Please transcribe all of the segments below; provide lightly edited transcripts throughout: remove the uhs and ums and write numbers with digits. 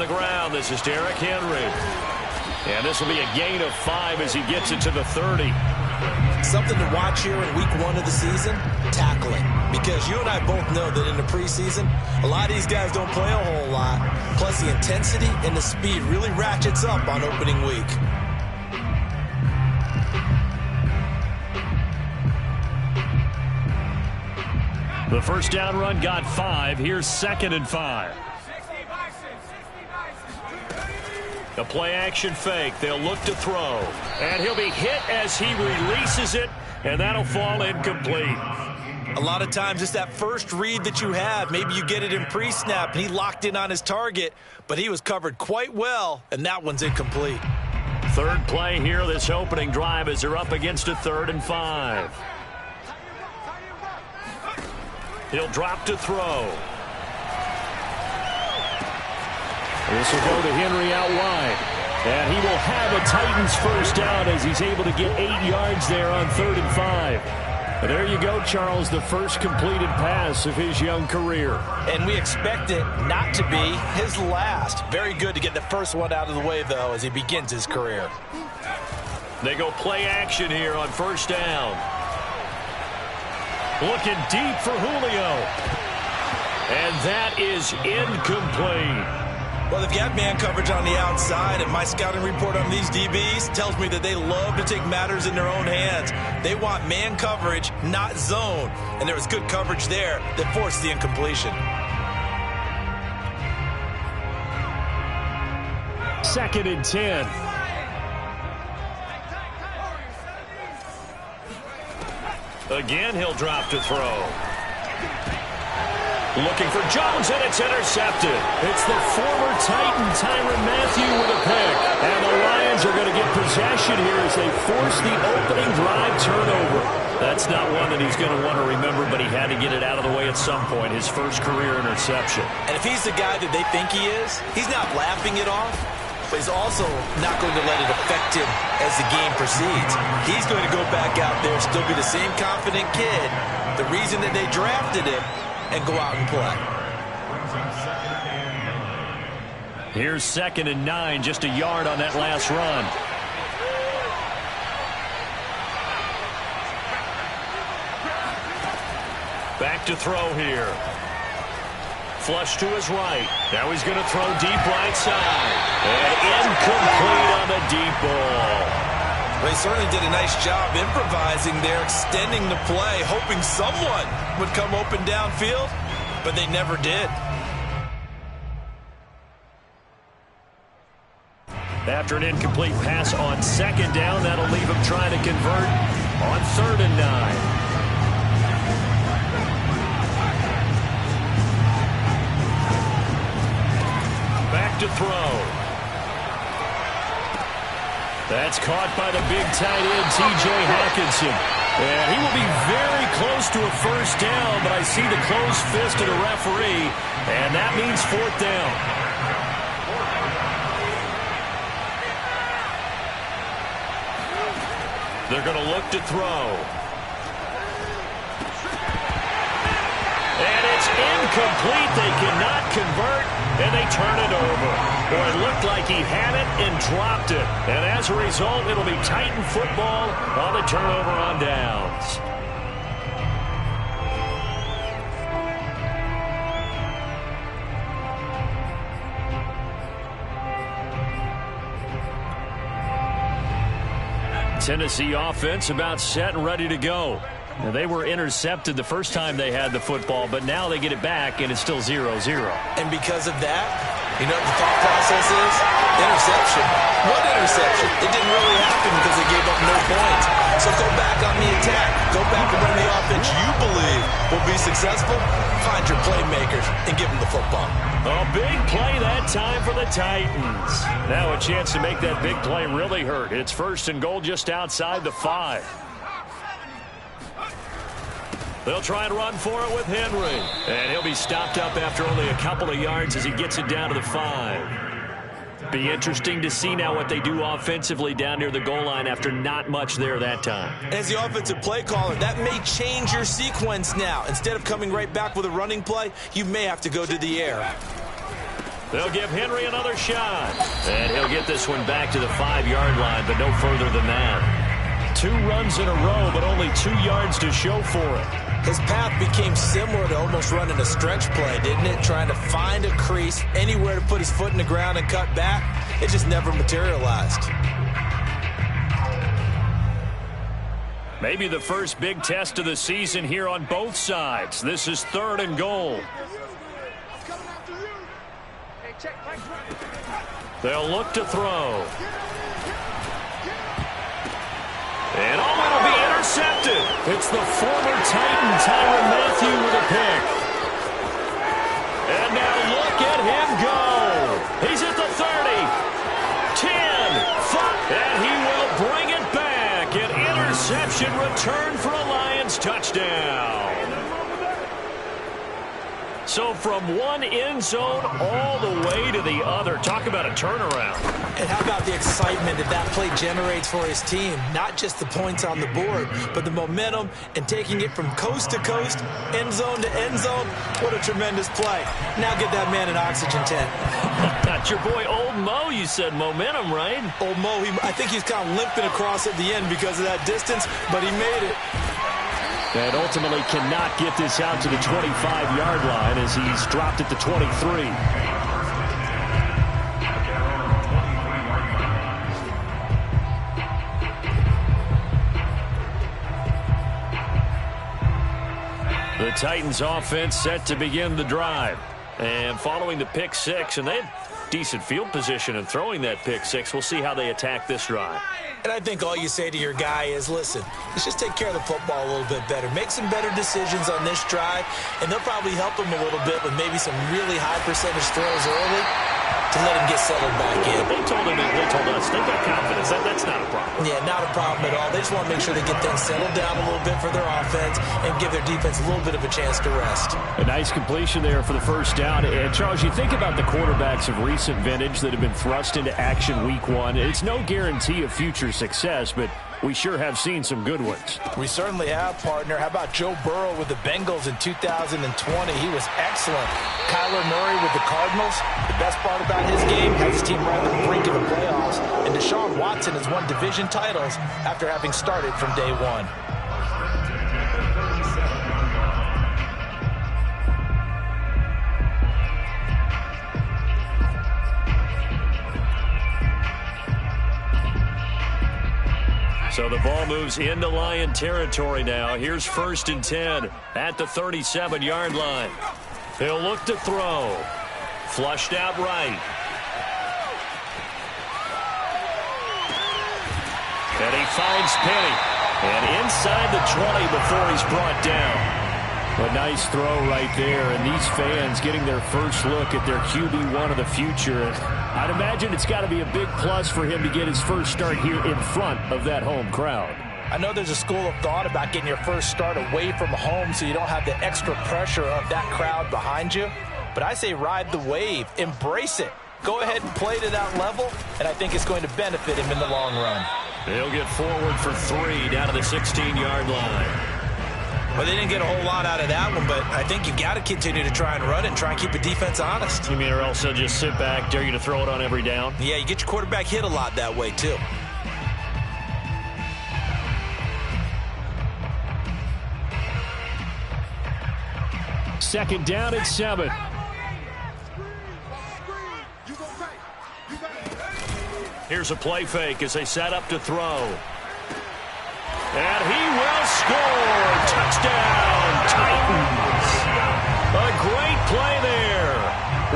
the ground. This is Derrick Henry. And this will be a gain of 5 as he gets it to the 30. Something to watch here in week 1 of the season, tackling. Because you and I both know that in the preseason, a lot of these guys don't play a whole lot. Plus the intensity and the speed really ratchets up on opening week. The first down run got 5. Here's 2nd and 5. A play-action fake. They'll look to throw. And he'll be hit as he releases it, and that'll fall incomplete. A lot of times it's that first read that you have. Maybe you get it in pre-snap, and he locked in on his target, but he was covered quite well, and that one's incomplete. Third play here, this opening drive, as they're up against a 3rd and 5. He'll drop to throw. This will go to Henry out wide. And he will have a Titans first down as he's able to get 8 yards there on 3rd and 5. And there you go, Charles, the first completed pass of his young career. And we expect it not to be his last. Very good to get the first one out of the way, though, as he begins his career. They go play action here on first down. Looking deep for Julio. And that is incomplete. Well, they've got man coverage on the outside, and my scouting report on these DBs tells me that they love to take matters in their own hands. They want man coverage, not zone. And there was good coverage there that forced the incompletion. 2nd and 10. Again, he'll drop to throw. Looking for Jones, and it's intercepted. It's the former Titan, Tyrann Mathieu, with a pick. And the Lions are going to get possession here as they force the opening drive turnover. That's not one that he's going to want to remember, but he had to get it out of the way at some point, his first career interception. And if he's the guy that they think he is, he's not laughing it off, but he's also not going to let it affect him as the game proceeds. He's going to go back out there, still be the same confident kid, the reason that they drafted him, and go out and play. Here's 2nd and 9, just a yard on that last run. Back to throw here. Flush to his right. Now he's going to throw deep right side. And incomplete on the deep ball. Well, he certainly did a nice job improvising there, extending the play, hoping someone would come open downfield, but they never did. After an incomplete pass on 2nd down, that'll leave him trying to convert on 3rd and 9. Back to throw. That's caught by the big tight end, T.J. Hawkinson. And he will be very close to a first down, but I see the closed fist of the referee, and that means 4th down. They're going to look to throw. And it's incomplete. They cannot convert, and they turn it over. Boy, it looked like he had it and dropped it. And as a result, it'll be Titan football on the turnover on downs. Tennessee offense about set and ready to go. Now, they were intercepted the first time they had the football, but now they get it back, and it's still 0-0. And because of that, you know what the thought process is? Interception. What interception? It didn't really happen because they gave up no points. So go back on the attack. Go back and run the offense you believe will be successful. Find your playmakers and give them the football. A big play that time for the Titans. Now a chance to make that big play really hurt. It's 1st and goal just outside the 5. They'll try and run for it with Henry. And he'll be stopped up after only a couple of yards as he gets it down to the 5. Be interesting to see now what they do offensively down near the goal line after not much there that time. As the offensive play caller, that may change your sequence now. Instead of coming right back with a running play, you may have to go to the air. They'll give Henry another shot. And he'll get this one back to the 5-yard line, but no further than that. 2 runs in a row, but only 2 yards to show for it. His path became similar to almost running a stretch play, didn't it? Trying to find a crease, anywhere to put his foot in the ground and cut back. It just never materialized. Maybe the first big test of the season here on both sides. This is 3rd and goal. They'll look to throw. And it'll be intercepted. It's the former Titan, Tyrann Mathieu, with a pick. And now look at him go. He's at the 30, 10, 5, and he will bring it back. An interception return for a Lions touchdown. So from one end zone all the way to the other. Talk about a turnaround. And how about the excitement that play generates for his team? Not just the points on the board, but the momentum and taking it from coast to coast, end zone to end zone. What a tremendous play. Now get that man an oxygen tent. That's your boy Old Mo. You said momentum, right? Old Mo, I think he's kind of limping across at the end because of that distance, but he made it. And ultimately cannot get this out to the 25-yard line as he's dropped at the 23. The Titans offense set to begin the drive. And following the pick six, and they had decent field position in throwing that pick six. We'll see how they attack this drive. And I think all you say to your guy is, listen, let's just take care of the football a little bit better. Make some better decisions on this drive, and they'll probably help him a little bit with maybe some really high percentage throws early to let him get settled back in. They told us, they've got confidence. That's not a problem. Yeah, not a problem at all. They just want to make sure they get things settled down a little bit for their offense and give their defense a little bit of a chance to rest. A nice completion there for the first down. And Charles, you think about the quarterbacks of recent vintage that have been thrust into action week one. It's no guarantee of future success, but we sure have seen some good ones. We certainly have, partner. How about Joe Burrow with the Bengals in 2020? He was excellent. Kyler Murray with the Cardinals. The best part about his game, has his team right on the brink of the playoffs. And Deshaun Watson has won division titles after having started from day one. So the ball moves into Lion territory now. Here's 1st and 10 at the 37-yard line. He'll look to throw. Flushed out right. And he finds Penny. And inside the 20 before he's brought down. A nice throw right there, and these fans getting their first look at their QB1 of the future. I'd imagine it's got to be a big plus for him to get his first start here in front of that home crowd. I know there's a school of thought about getting your first start away from home so you don't have the extra pressure of that crowd behind you. But I say ride the wave. Embrace it. Go ahead and play to that level, and I think it's going to benefit him in the long run. He'll get forward for 3 down to the 16-yard line. Well, they didn't get a whole lot out of that one, but I think you got to continue to try and run and try and keep the defense honest. You mean or else they'll just sit back, dare you to throw it on every down? Yeah, you get your quarterback hit a lot that way, too. Second down at 7. Here's a play fake as they set up to throw. And he will score. Touchdown, Titans. A great play there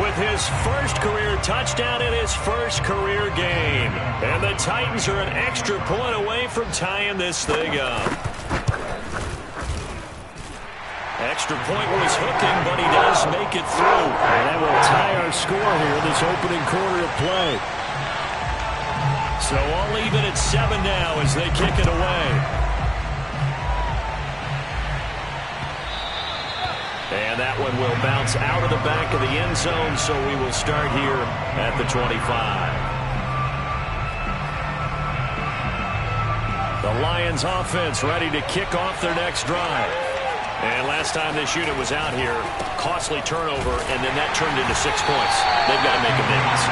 with his first career touchdown in his first career game. And the Titans are an extra point away from tying this thing up. Extra point was hooking, but he does make it through. And that will tie our score here this opening quarter of play. So all even at 7 now as they kick it away. And that one will bounce out of the back of the end zone, so we will start here at the 25. The Lions offense ready to kick off their next drive. And last time this unit was out here, costly turnover, and then that turned into 6 points. They've got to make amends.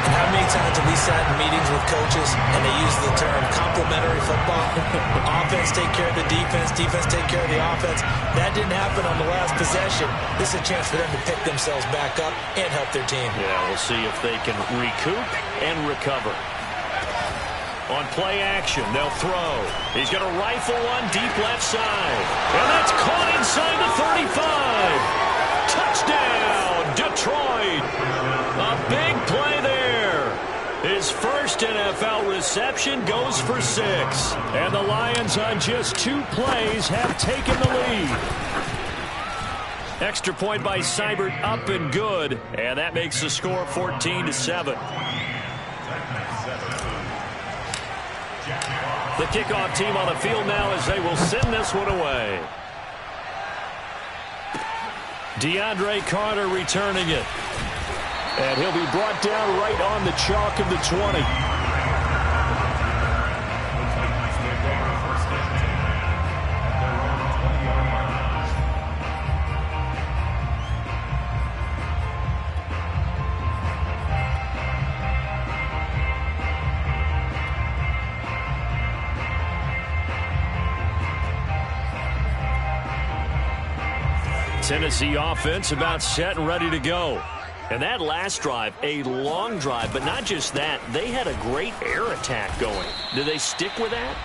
How many times have we sat in meetings with coaches and they use the term complementary football? Offense take care of the defense, defense take care of the offense. That didn't happen on the last possession. This is a chance for them to pick themselves back up and help their team. Yeah, we'll see if they can recoup and recover. On play action, they'll throw. He's going to rifle one deep left side. And that's caught inside the 35. Touchdown, Detroit. A big play there. His first NFL reception goes for 6. And the Lions on just 2 plays have taken the lead. Extra point by Seibert up and good. And that makes the score 14-7. The kickoff team on the field now as they will send this one away. DeAndre Carter returning it. And he'll be brought down right on the chalk of the 20. Tennessee offense about set and ready to go. And that last drive, a long drive, but not just that. They had a great air attack going. Do they stick with that?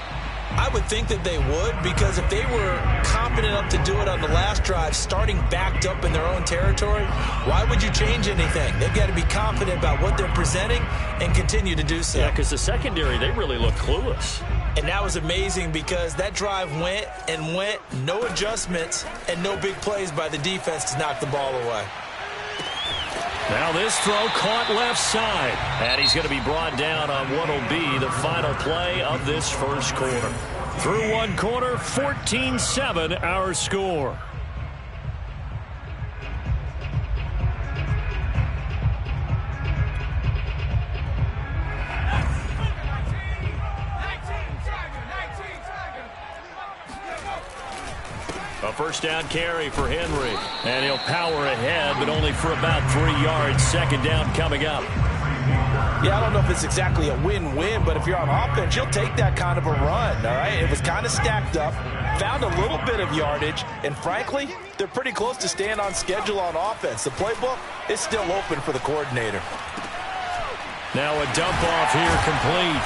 I would think that they would, because if they were confident enough to do it on the last drive, starting backed up in their own territory, why would you change anything? They've got to be confident about what they're presenting and continue to do so. Yeah, because the secondary, they really look clueless. And that was amazing because that drive went and went, no adjustments, and no big plays by the defense to knock the ball away. Now this throw caught left side. And he's going to be brought down on what will be the final play of this first quarter. Through one quarter, 14-7 our score. A first down carry for Henry. And he'll power ahead, but only for about 3 yards. Second down coming up. Yeah, I don't know if it's exactly a win-win, but if you're on offense, you'll take that kind of a run, all right? It was kind of stacked up, found a little bit of yardage, and frankly, they're pretty close to staying on schedule on offense. The playbook is still open for the coordinator. Now a dump off here complete.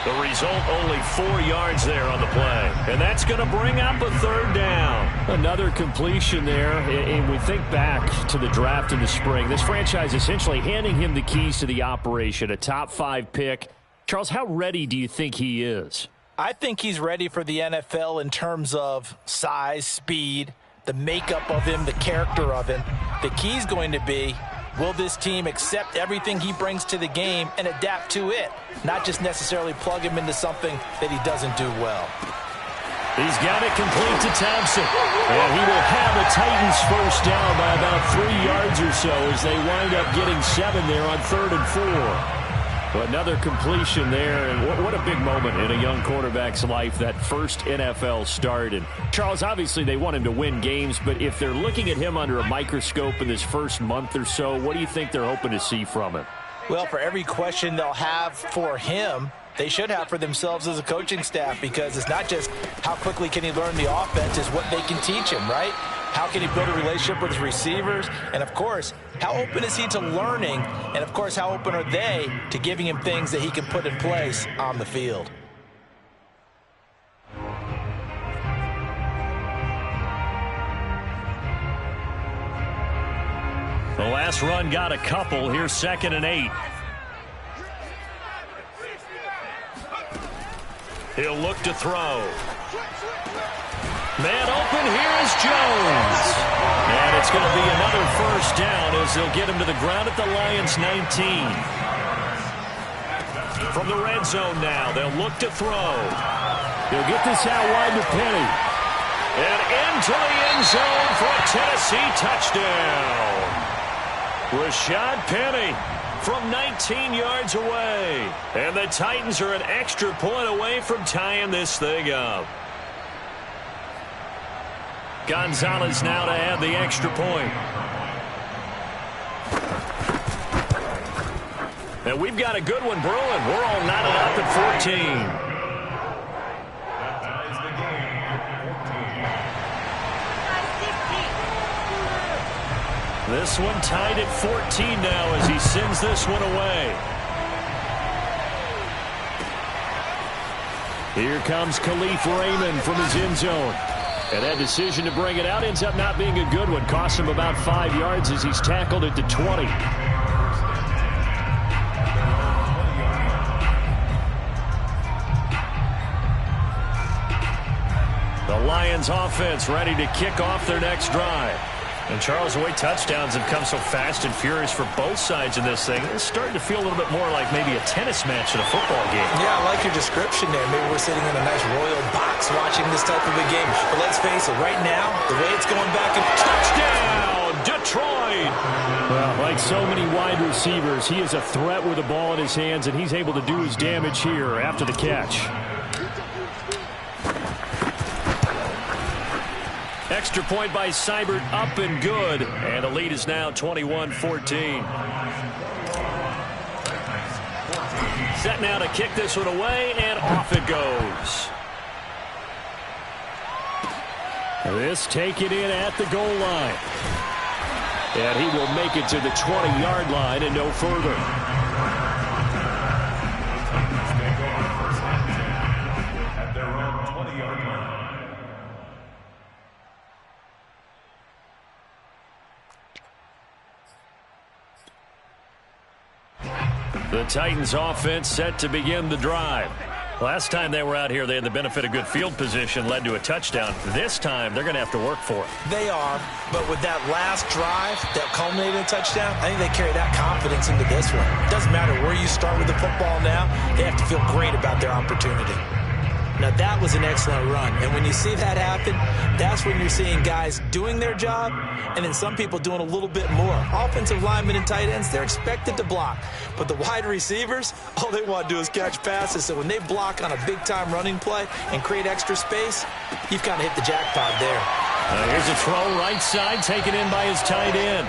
The result, only 4 yards there on the play. And that's going to bring up a third down. Another completion there. And we think back to the draft in the spring. This franchise essentially handing him the keys to the operation, a top 5 pick. Charles, how ready do you think he is? I think he's ready for the NFL in terms of size, speed, the makeup of him, the character of him. The key is going to be, will this team accept everything he brings to the game and adapt to it? Not just necessarily plug him into something that he doesn't do well. He's got it complete to Thompson. And he will have the Titans first down by about 3 yards or so as they wind up getting 7 there on 3rd and 4. But another completion there, and what a big moment in a young quarterback's life, that first NFL start. And Charles, obviously they want him to win games, but if they're looking at him under a microscope in this first month or so, what do you think they're hoping to see from him? Well, for every question they'll have for him, they should have for themselves as a coaching staff, because it's not just how quickly can he learn the offense, it's what they can teach him, right? How can he build a relationship with his receivers? And, of course, how open is he to learning? And, of course, how open are they to giving him things that he can put in place on the field? The last run got a couple. Here's 2nd and 8. He'll look to throw. Man open, here is Jones. And it's going to be another first down as they'll get him to the ground at the Lions' 19. From the red zone now, they'll look to throw. He'll get this out wide to Penny. And into the end zone for a Tennessee touchdown. Rashad Penny from 19 yards away. And the Titans are an extra point away from tying this thing up. Gonzalez now to add the extra point. And we've got a good one brewing. We're all knotted up at 14. This one tied at 14 now as he sends this one away. Here comes Khalif Raymond from his end zone. And that decision to bring it out ends up not being a good one. Costs him about 5 yards as he's tackled at the 20. The Lions offense ready to kick off their next drive. And Charles, the way touchdowns have come so fast and furious for both sides in this thing, it's starting to feel a little bit more like maybe a tennis match in a football game. Yeah, I like your description there. Maybe we're sitting in a nice royal box watching this type of a game. But let's face it, right now, the way it's going back and touchdown, Detroit! Well, like so many wide receivers, he is a threat with the ball in his hands, and he's able to do his damage here after the catch. Extra point by Seibert, up and good. And the lead is now 21-14. Set now to kick this one away, and off it goes. This taken in at the goal line. And he will make it to the 20-yard line and no further. The Titans offense set to begin the drive. Last time they were out here, they had the benefit of good field position, led to a touchdown. This time, they're going to have to work for it. They are, but with that last drive that culminated in a touchdown, I think they carry that confidence into this one. It doesn't matter where you start with the football now, they have to feel great about their opportunity. Now, that was an excellent run, and when you see that happen, that's when you're seeing guys doing their job and then some people doing a little bit more. Offensive linemen and tight ends, they're expected to block, but the wide receivers, all they want to do is catch passes, so when they block on a big-time running play and create extra space, you've kind of hit the jackpot there. Here's a throw right side, taken in by his tight end.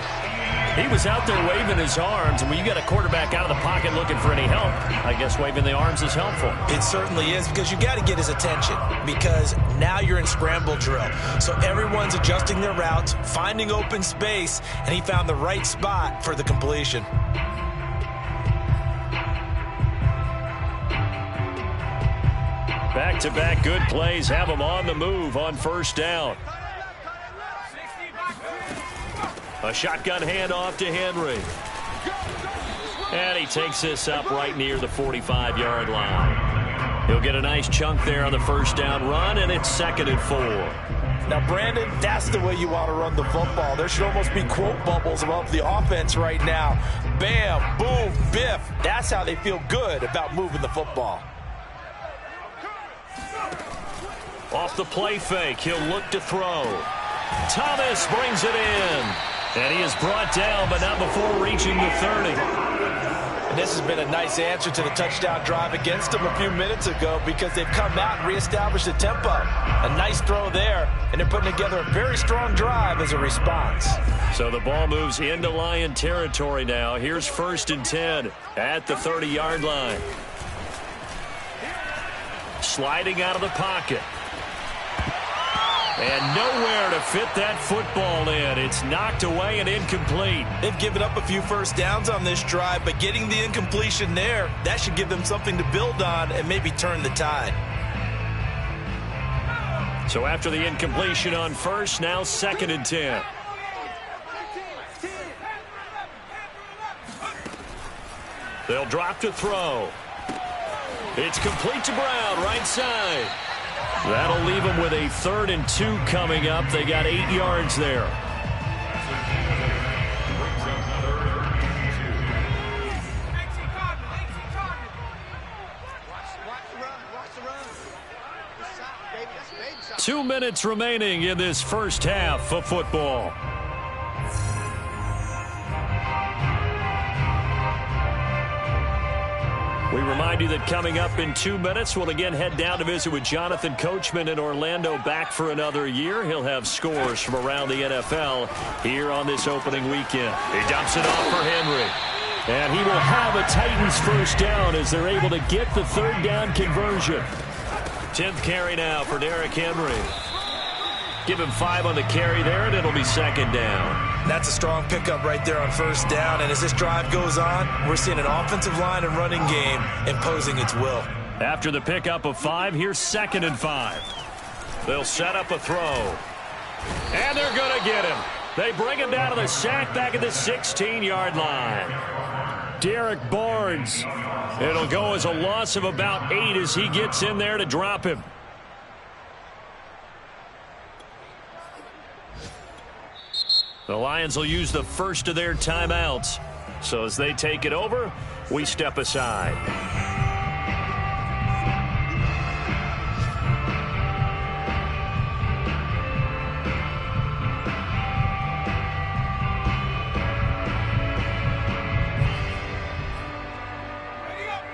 He was out there waving his arms, and when you got a quarterback out of the pocket looking for any help, I guess waving the arms is helpful. It certainly is, because you got to get his attention, because now you're in scramble drill. So everyone's adjusting their routes, finding open space, and he found the right spot for the completion. Back-to-back good plays have him on the move on first down. A shotgun handoff to Henry. And he takes this up right near the 45-yard line. He'll get a nice chunk there on the first down run, and it's 2nd and 4. Now, Brandon, that's the way you want to run the football. There should almost be quote bubbles above the offense right now. Bam, boom, biff. That's how they feel good about moving the football. Off the play fake, he'll look to throw. Thomas brings it in. And he is brought down, but not before reaching the 30. And this has been a nice answer to the touchdown drive against them a few minutes ago, because they've come out and reestablished the tempo. A nice throw there, and they're putting together a very strong drive as a response. So the ball moves into Lion territory now. Here's 1st and 10 at the 30-yard line. Sliding out of the pocket. And nowhere to fit that football in. It's knocked away and incomplete. They've given up a few first downs on this drive, but getting the incompletion there, that should give them something to build on and maybe turn the tide. So after the incompletion on first, now 2nd and 10. They'll drop to throw. It's complete to Brown, right side. That'll leave them with a 3rd and 2 coming up. They got 8 yards there. Two minutes remaining in this first half of football. We remind you that coming up in 2 minutes, we'll again head down to visit with Jonathan Coachman in Orlando, back for another year. He'll have scores from around the NFL here on this opening weekend. He dumps it off for Henry. And he will have a Titans first down as they're able to get the third down conversion. 10th carry now for Derrick Henry. Give him 5 on the carry there, and it'll be second down. That's a strong pickup right there on first down. And as this drive goes on, we're seeing an offensive line and running game imposing its will. After the pickup of 5, here's 2nd and 5. They'll set up a throw. And they're going to get him. They bring him down to the sack back at the 16-yard line. Derek Barnes. It'll go as a loss of about 8 as he gets in there to drop him. The Lions will use the first of their timeouts. So as they take it over, we step aside.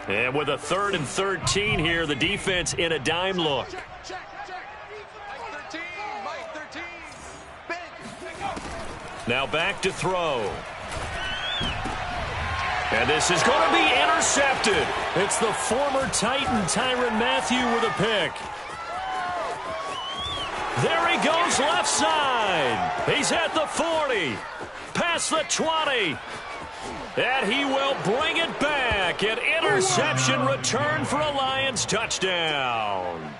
And with a 3rd and 13 here, the defense in a dime look. Now back to throw. And this is going to be intercepted. It's the former Titan Tyrann Mathieu with a pick. There he goes left side. He's at the 40. Past the 20. And he will bring it back. An interception return for a Lions touchdown.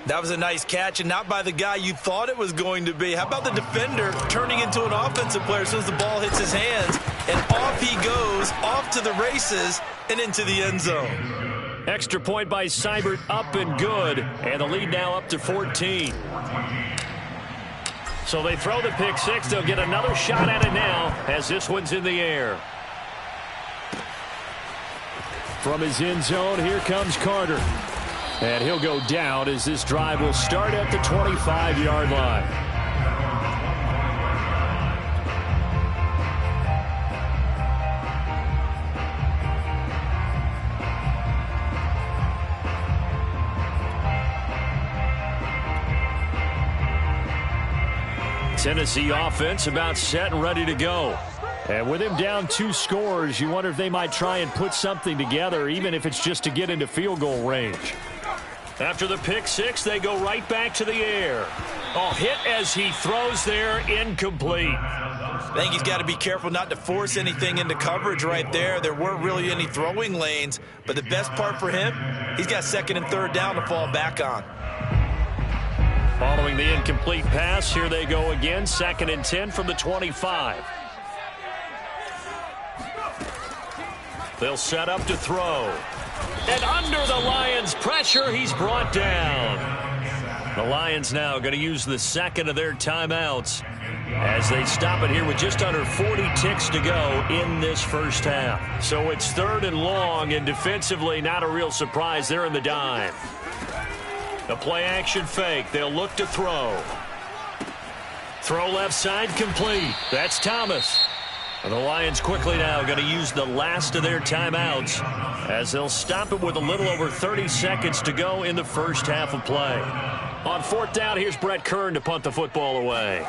That was a nice catch, and not by the guy you thought it was going to be. How about the defender turning into an offensive player as soon as the ball hits his hands, and off he goes, off to the races, and into the end zone. Extra point by Seibert, up and good, and the lead now up to 14. So they throw the pick 6. They'll get another shot at it now as this one's in the air. From his end zone, here comes Carter. And he'll go down as this drive will start at the 25-yard line. Tennessee offense about set and ready to go. And with him down 2 scores, you wonder if they might try and put something together, even if it's just to get into field goal range. After the pick 6, they go right back to the air. Oh, hit as he throws there, incomplete. I think he's got to be careful not to force anything into coverage right there. There weren't really any throwing lanes, but the best part for him, he's got 2nd and 3rd down to fall back on. Following the incomplete pass, here they go again, 2nd and 10 from the 25. They'll set up to throw. And under the Lions' pressure, he's brought down. The Lions now going to use the 2nd of their timeouts as they stop it here with just under 40 ticks to go in this first half. So it's 3rd and long, and defensively not a real surprise. They're in the dime. The play-action fake. They'll look to throw. Throw left side complete. That's Thomas. And the Lions quickly now going to use the last of their timeouts as they'll stop it with a little over 30 seconds to go in the first half of play. On 4th down, here's Brett Kern to punt the football away.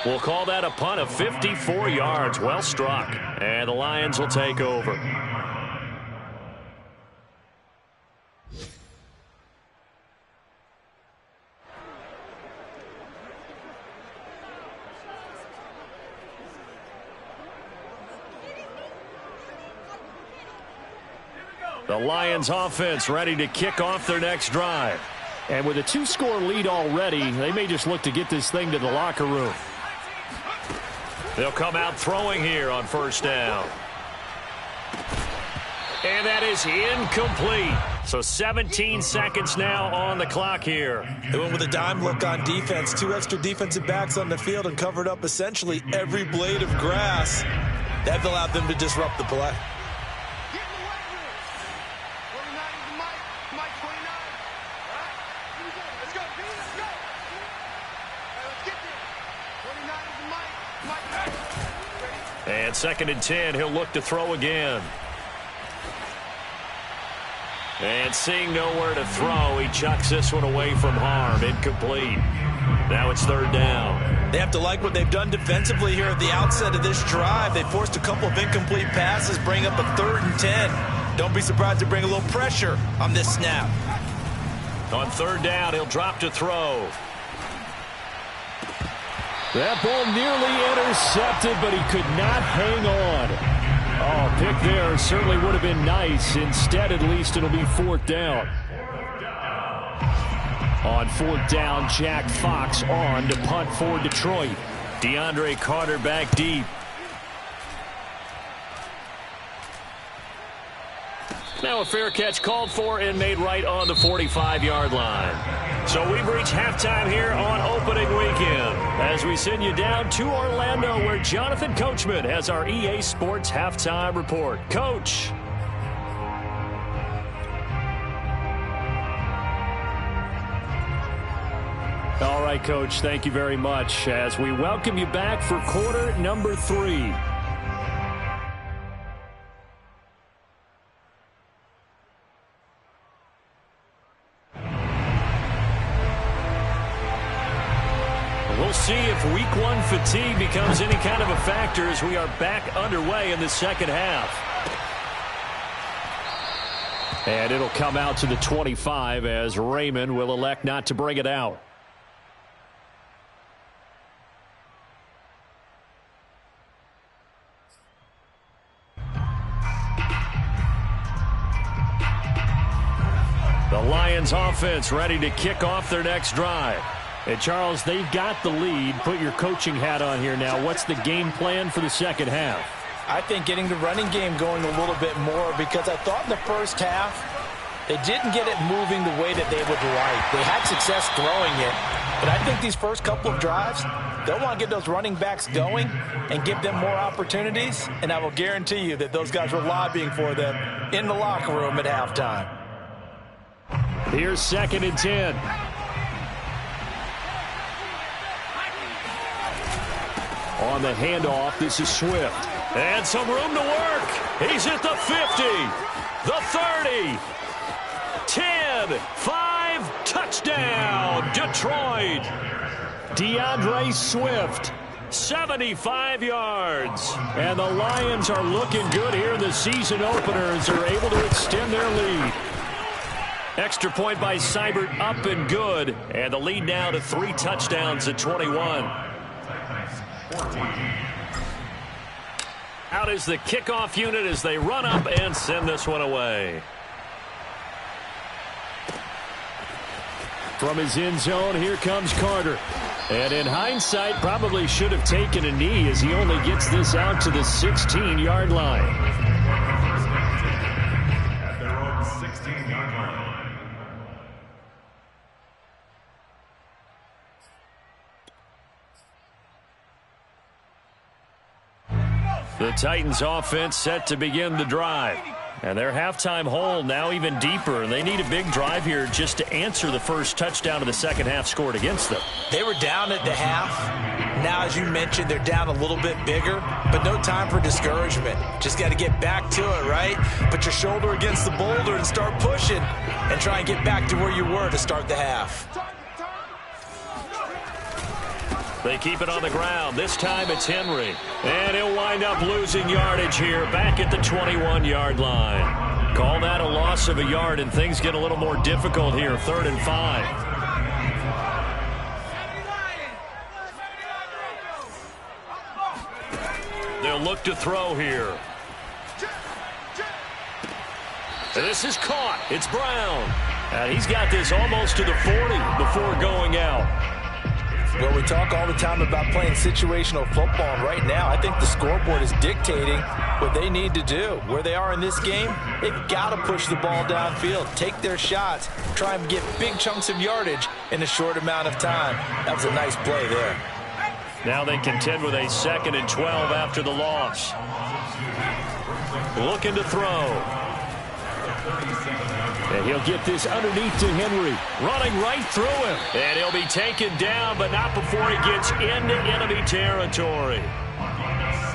We'll call that a punt of 54 yards. Well struck. And the Lions will take over. The Lions offense ready to kick off their next drive. And with a 2-score lead already, they may just look to get this thing to the locker room. They'll come out throwing here on first down. And that is incomplete. So 17 seconds now on the clock here. They went with a dime look on defense. 2 extra defensive backs on the field and covered up essentially every blade of grass. That allowed them to disrupt the play. And 2nd and 10, he'll look to throw again. And seeing nowhere to throw, he chucks this one away from harm. Incomplete. Now it's 3rd down. They have to like what they've done defensively here at the outset of this drive. They forced a couple of incomplete passes, bring up a 3rd and 10. Don't be surprised to bring a little pressure on this snap. On 3rd down, he'll drop to throw. That ball nearly intercepted, but he could not hang on. Oh, pick there certainly would have been nice. Instead, at least, it'll be 4th down. On 4th down, Jack Fox on to punt for Detroit. DeAndre Carter back deep. Now a fair catch called for and made right on the 45-yard line. So we've reached halftime here on opening weekend as we send you down to Orlando where Jonathan Coachman has our EA Sports halftime report. Coach. All right, Coach, thank you very much as we welcome you back for quarter number 3. We'll see if week 1 fatigue becomes any kind of a factor as we are back underway in the second half. And it'll come out to the 25 as Raymond will elect not to bring it out. The Lions offense ready to kick off their next drive. And, Charles, they've got the lead. Put your coaching hat on here now. What's the game plan for the second half? I think getting the running game going a little bit more because I thought in the first half they didn't get it moving the way that they would like. They had success throwing it. But I think these first couple of drives, they'll want to get those running backs going and give them more opportunities. And I will guarantee you that those guys were lobbying for them in the locker room at halftime. Here's 2nd and 10. On the handoff, this is Swift. And some room to work. He's at the 50, the 30, 10, 5, touchdown, Detroit. DeAndre Swift, 75 yards. And the Lions are looking good here in the season openers. Are able to extend their lead. Extra point by Seibert up and good. And the lead now to 3 touchdowns at 21. Out is the kickoff unit as they run up and send this one away. From his end zone, here comes Carter. And in hindsight, probably should have taken a knee as he only gets this out to the 16-yard line. The Titans offense set to begin the drive. And their halftime hole now even deeper. And they need a big drive here just to answer the first touchdown of the second half scored against them. They were down at the half. Now, as you mentioned, they're down a little bit bigger. But no time for discouragement. Just got to get back to it, right? Put your shoulder against the boulder and start pushing. And try and get back to where you were to start the half. They keep it on the ground. This time it's Henry. And he'll wind up losing yardage here back at the 21-yard line. Call that a loss of a yard, and things get a little more difficult here. 3rd and 5. They'll look to throw here. This is caught. It's Brown. And he's got this almost to the 40 before going out. Well, we talk all the time about playing situational football, and right now I think the scoreboard is dictating what they need to do. Where they are in this game, they've got to push the ball downfield, take their shots, try and get big chunks of yardage in a short amount of time. That was a nice play there. Now they contend with a 2nd and 12 after the loss. Looking to throw. And he'll get this underneath to Henry. Running right through him. And he'll be taken down, but not before he gets into enemy territory.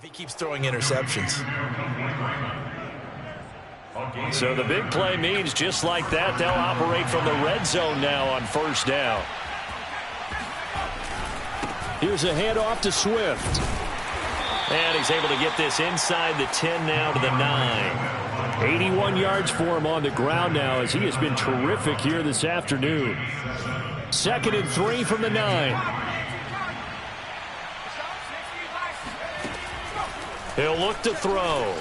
If he keeps throwing interceptions. So the big play means just like that, they'll operate from the red zone now on first down. Here's a handoff to Swift. And he's able to get this inside the 10 now to the 9. 81 yards for him on the ground now as he has been terrific here this afternoon. 2nd and 3 from the 9. He'll look to throw.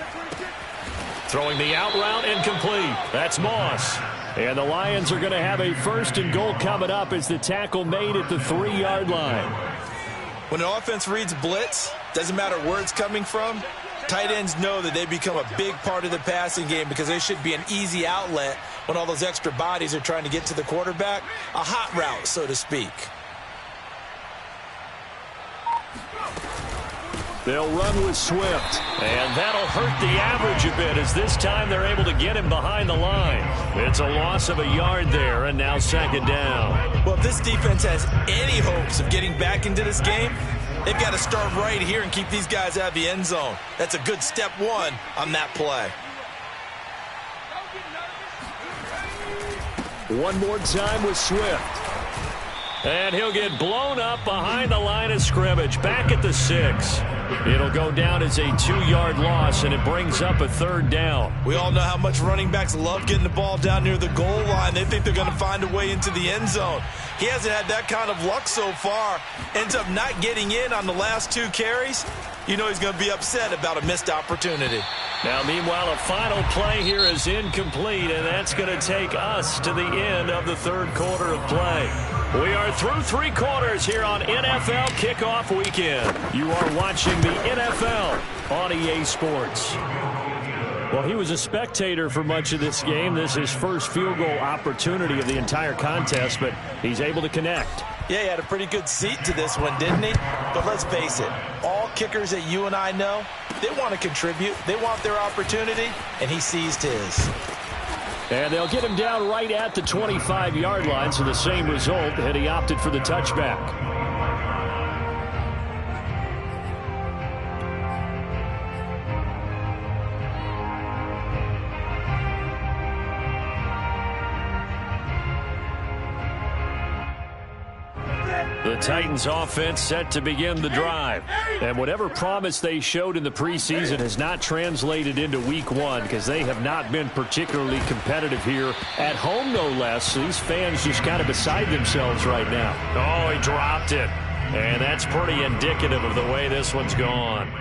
Throwing the out route incomplete. That's Moss. And the Lions are going to have a 1st and goal coming up as the tackle made at the 3-yard line. When an offense reads blitz, doesn't matter where it's coming from, tight ends know that they become a big part of the passing game because they should be an easy outlet when all those extra bodies are trying to get to the quarterback. A hot route, so to speak. They'll run with Swift, and that'll hurt the average a bit as this time they're able to get him behind the line. It's a loss of a yard there, and now 2nd down. Well, if this defense has any hopes of getting back into this game, they've got to start right here and keep these guys out of the end zone. That's a good step 1 on that play. One more time with Swift. And he'll get blown up behind the line of scrimmage, back at the 6. It'll go down as a 2-yard loss, and it brings up a 3rd down. We all know how much running backs love getting the ball down near the goal line. They think they're going to find a way into the end zone. He hasn't had that kind of luck so far. Ends up not getting in on the last 2 carries. You know he's going to be upset about a missed opportunity. Now, meanwhile, a final play here is incomplete, and that's going to take us to the end of the 3rd quarter of play. We are through 3 quarters here on NFL Kickoff Weekend. You are watching the NFL on EA Sports. Well, he was a spectator for much of this game. This is his first field goal opportunity of the entire contest, but he's able to connect. Yeah, he had a pretty good seat to this one, didn't he? But let's face it, all kickers that you and I know, they want to contribute. They want their opportunity, and he seized his. And they'll get him down right at the 25-yard line, so the same result, and he opted for the touchback. The Titans offense set to begin the drive. And whatever promise they showed in the preseason has not translated into week 1 because they have not been particularly competitive here at home, no less. So these fans just kind of beside themselves right now. Oh, he dropped it. And that's pretty indicative of the way this one's gone.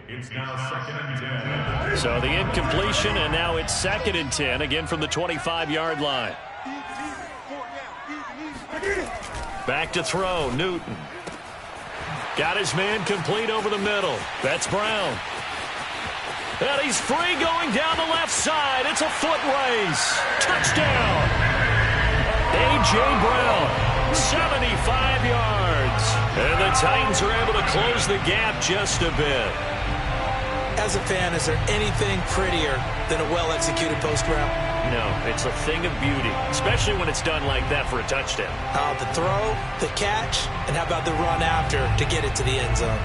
It's now 2nd and 10. So the incompletion, and now it's 2nd and 10, again from the 25-yard line. Back to throw, Newton. Got his man complete over the middle. That's Brown. And he's free going down the left side. It's a foot race. Touchdown. A.J. Brown, 75 yards. And the Titans are able to close the gap just a bit. As a fan, is there anything prettier than a well-executed post route? No, it's a thing of beauty, especially when it's done like that for a touchdown. The throw, the catch, and how about the run after to get it to the end zone?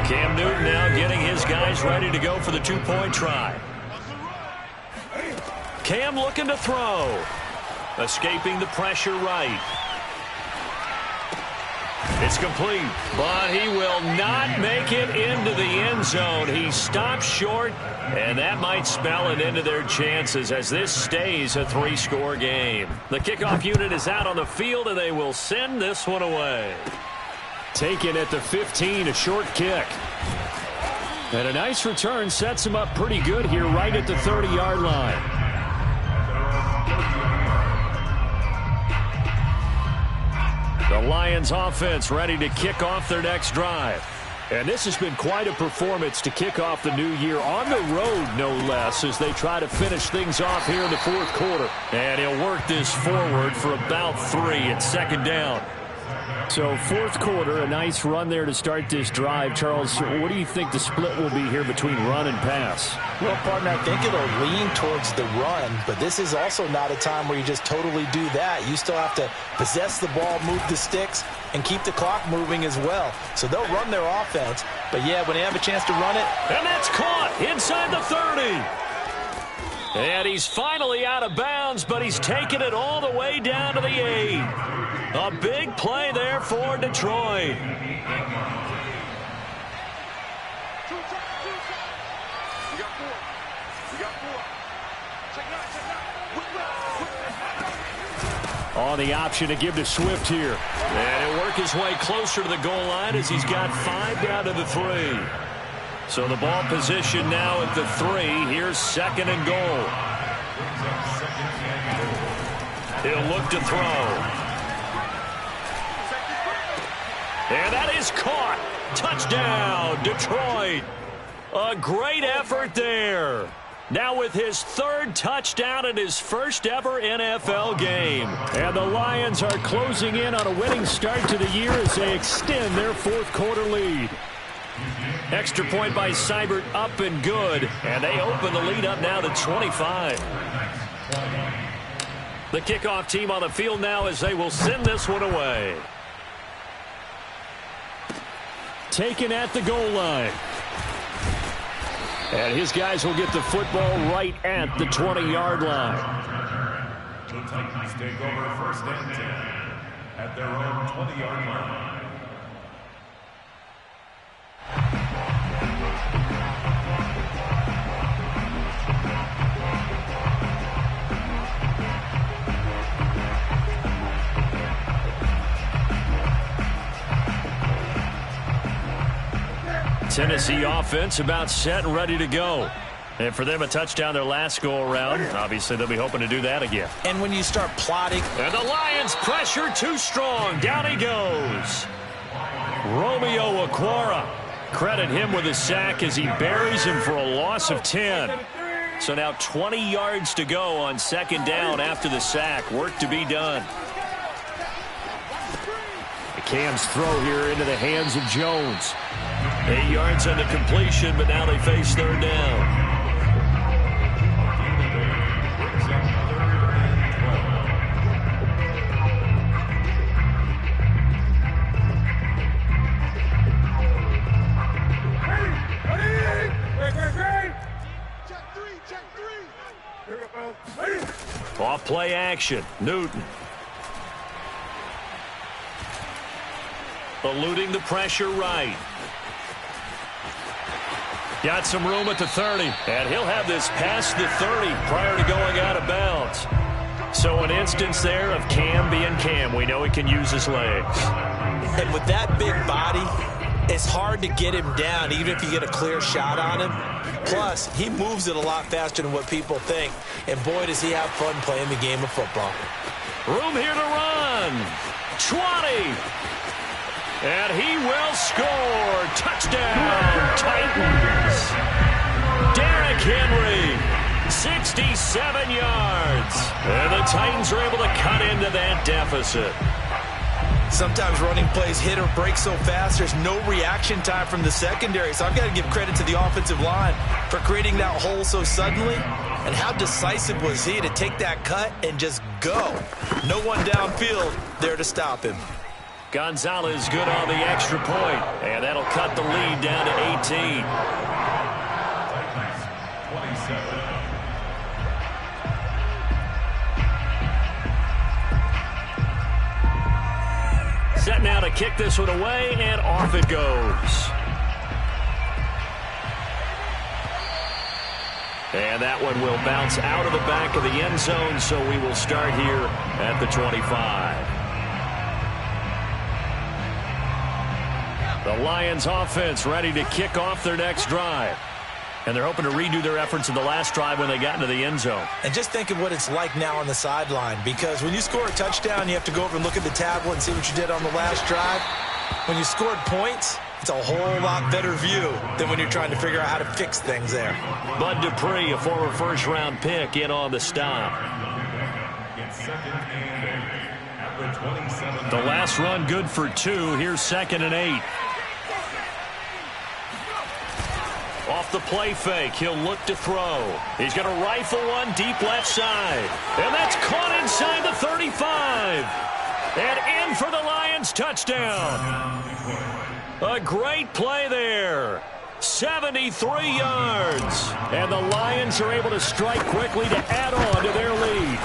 Cam Newton now getting his guys ready to go for the 2-point try. Cam looking to throw. Escaping the pressure right. It's complete, but he will not make it into the end zone. He stops short, and that might spell an end to their chances as this stays a 3-score game. The kickoff unit is out on the field, and they will send this one away. Taken at the 15, a short kick. And a nice return sets him up pretty good here right at the 30-yard line. The Lions offense ready to kick off their next drive. And this has been quite a performance to kick off the new year on the road, no less, as they try to finish things off here in the 4th quarter. And he'll work this forward for about 3 at 2nd down. So 4th quarter, a nice run there to start this drive. Charles, what do you think the split will be here between run and pass? Well, partner, I think it'll lean towards the run, but this is also not a time where you just totally do that. You still have to possess the ball, move the sticks, and keep the clock moving as well. So they'll run their offense, but yeah, when they have a chance to run it. And that's caught inside the 30. And he's finally out of bounds, but he's taken it all the way down to the 8. A big play there for Detroit. On the option to give to Swift here. And he'll work his way closer to the goal line as he's got 5 down to the 3. So the ball position now at the 3. Here's 2nd and goal. He'll look to throw. And that is caught. Touchdown, Detroit. A great effort there. Now with his 3rd touchdown in his first ever NFL game. And the Lions are closing in on a winning start to the year as they extend their 4th quarter lead. Extra point by Seibert, up and good. And they open the lead up now to 25. The kickoff team on the field now as they will send this one away. Taken at the goal line. And his guys will get the football right at the 20-yard line. The Titans take over 1st and 10 at their own 20-yard line. Tennessee offense about set and ready to go. And for them, a touchdown their last go-around. Obviously, they'll be hoping to do that again. And when you start plotting. And the Lions pressure too strong. Down he goes. Romeo Okwara. Credit him with a sack as he buries him for a loss of 10. So now 20 yards to go on 2nd down after the sack. Work to be done. The Cam's throw here into the hands of Jones. 8 yards on the completion, but now they face 3rd down. Off play action. Newton. Eluding the pressure right. Got some room at the 30. And he'll have this past the 30 prior to going out of bounds. So an instance there of Cam being Cam. We know he can use his legs. And with that big body, it's hard to get him down even if you get a clear shot on him. Plus, he moves it a lot faster than what people think. And boy, does he have fun playing the game of football. Room here to run. 20. And he will score. Touchdown, Titans. Derrick Henry, 67 yards. And the Titans are able to cut into that deficit. Sometimes running plays hit or break so fast, there's no reaction time from the secondary. So I've got to give credit to the offensive line for creating that hole so suddenly. And how decisive was he to take that cut and just go. No one downfield there to stop him. Gonzalez good on the extra point. And that'll cut the lead down to 18. 27. Set now to kick this one away, and off it goes. And that one will bounce out of the back of the end zone, so we will start here at the 25. The Lions offense ready to kick off their next drive. And they're hoping to redo their efforts in the last drive when they got into the end zone. And just think of what it's like now on the sideline, because when you score a touchdown, you have to go over and look at the tablet and see what you did on the last drive. When you scored points, it's a whole lot better view than when you're trying to figure out how to fix things there. Bud Dupree, a former first-round pick, in on the stop. The last run good for 2. Here's 2nd and 8. Off the play fake, he'll look to throw. He's going to rifle one deep left side. And that's caught inside the 35. And in for the Lions touchdown. A great play there. 73 yards. And the Lions are able to strike quickly to add on to their lead.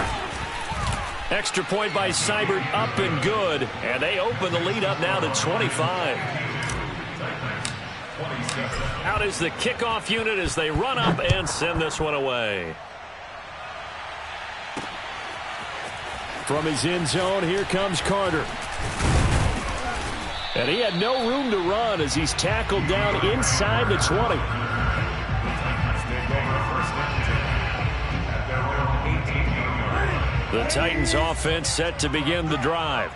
Extra point by Seibert, up and good. And they open the lead up now to 25. Out is the kickoff unit as they run up and send this one away. From his end zone, here comes Carter. And he had no room to run as he's tackled down inside the 20. The Titans offense set to begin the drive.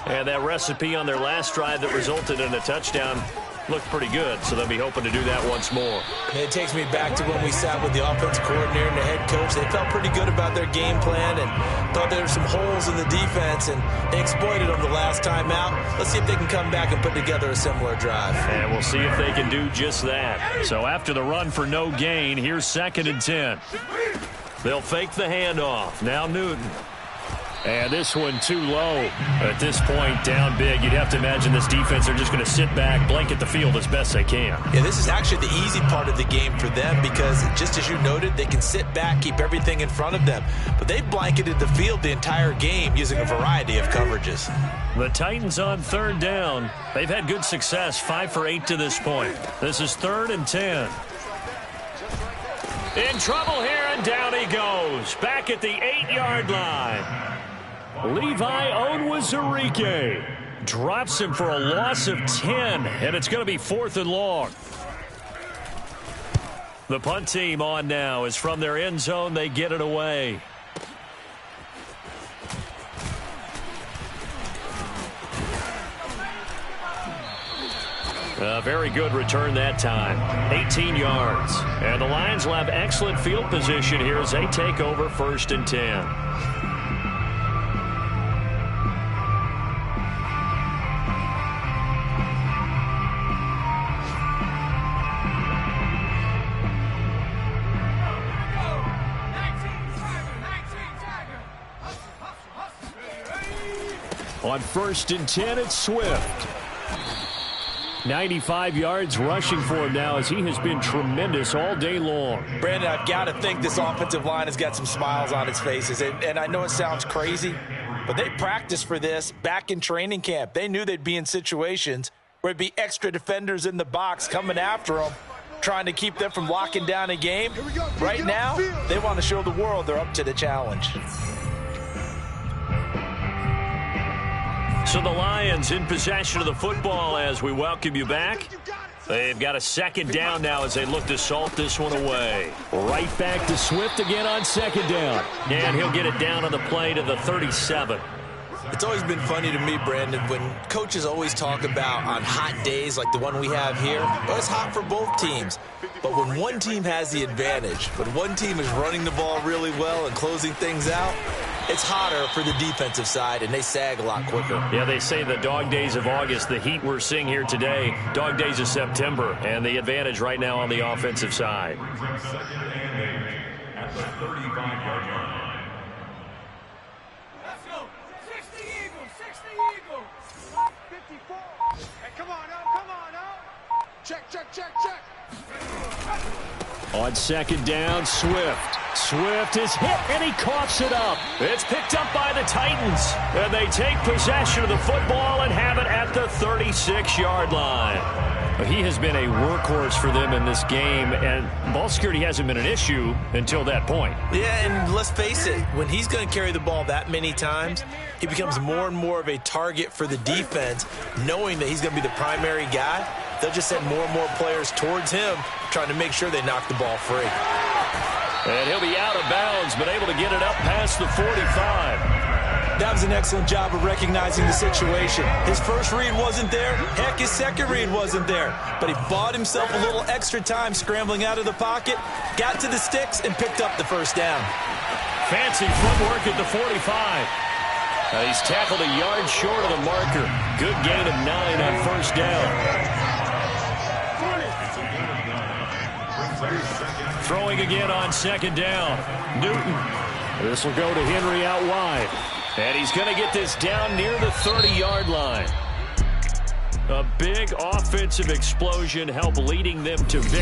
And that recipe on their last drive that resulted in a touchdown looked pretty good, so they'll be hoping to do that once more. It takes me back to when we sat with the offensive coordinator and the head coach. They felt pretty good about their game plan and thought there were some holes in the defense, and they exploited them the last time out. Let's see if they can come back and put together a similar drive. And we'll see if they can do just that. So after the run for no gain, here's 2nd and 10. They'll fake the handoff. Now Newton. And this one too low. At this point, down big. You'd have to imagine this defense are just going to sit back, blanket the field as best they can. Yeah, this is actually the easy part of the game for them because, just as you noted, they can sit back, keep everything in front of them. But they've blanketed the field the entire game using a variety of coverages. The Titans on 3rd down. They've had good success, 5 for 8 to this point. This is 3rd and 10. In trouble here, and down he goes. Back at the 8-yard line. Levi Onwuzurike drops him for a loss of 10, and it's going to be 4th and long. The punt team on now is from their end zone. They get it away. A very good return that time. 18 yards. And the Lions will have excellent field position here as they take over 1st and 10. On 1st and 10, it's Swift. 95 yards rushing for him now as he has been tremendous all day long. Brandon, I've got to think this offensive line has got some smiles on its faces. And I know it sounds crazy, but they practiced for this back in training camp. They knew they'd be in situations where there'd be extra defenders in the box coming after them, trying to keep them from locking down a game. Right now, they want to show the world they're up to the challenge. So the Lions in possession of the football as we welcome you back. They've got a 2nd down now as they look to salt this one away. Right back to Swift again on 2nd down. And he'll get it down on the play to the 37. It's always been funny to me, Brandon, when coaches always talk about on hot days like the one we have here, well, it's hot for both teams. But when one team has the advantage, when one team is running the ball really well and closing things out, it's hotter for the defensive side, and they sag a lot quicker. Yeah, they say the dog days of August, the heat we're seeing here today, dog days of September, and the advantage right now on the offensive side. At the 35-yard line. Let's go. 60 Eagles, 60 Eagles. 54. Hey, come on now. Check. On 2nd down, Swift. Swift is hit, and he coughs it up. It's picked up by the Titans, and they take possession of the football and have it at the 36-yard line. He has been a workhorse for them in this game, and ball security hasn't been an issue until that point. Yeah, and let's face it, when he's going to carry the ball that many times, he becomes more and more of a target for the defense, knowing that he's going to be the primary guy. They'll just send more and more players towards him, trying to make sure they knock the ball free. And he'll be out of bounds, but able to get it up past the 45. That was an excellent job of recognizing the situation. His first read wasn't there. Heck, his second read wasn't there. But he bought himself a little extra time scrambling out of the pocket, got to the sticks, and picked up the 1st down. Fancy footwork at the 45. He's tackled a yard short of the marker. Good gain of 9 on 1st down. Throwing again on 2nd down. Newton. This will go to Henry out wide. And he's going to get this down near the 30-yard line. A big offensive explosion helped leading them to victory.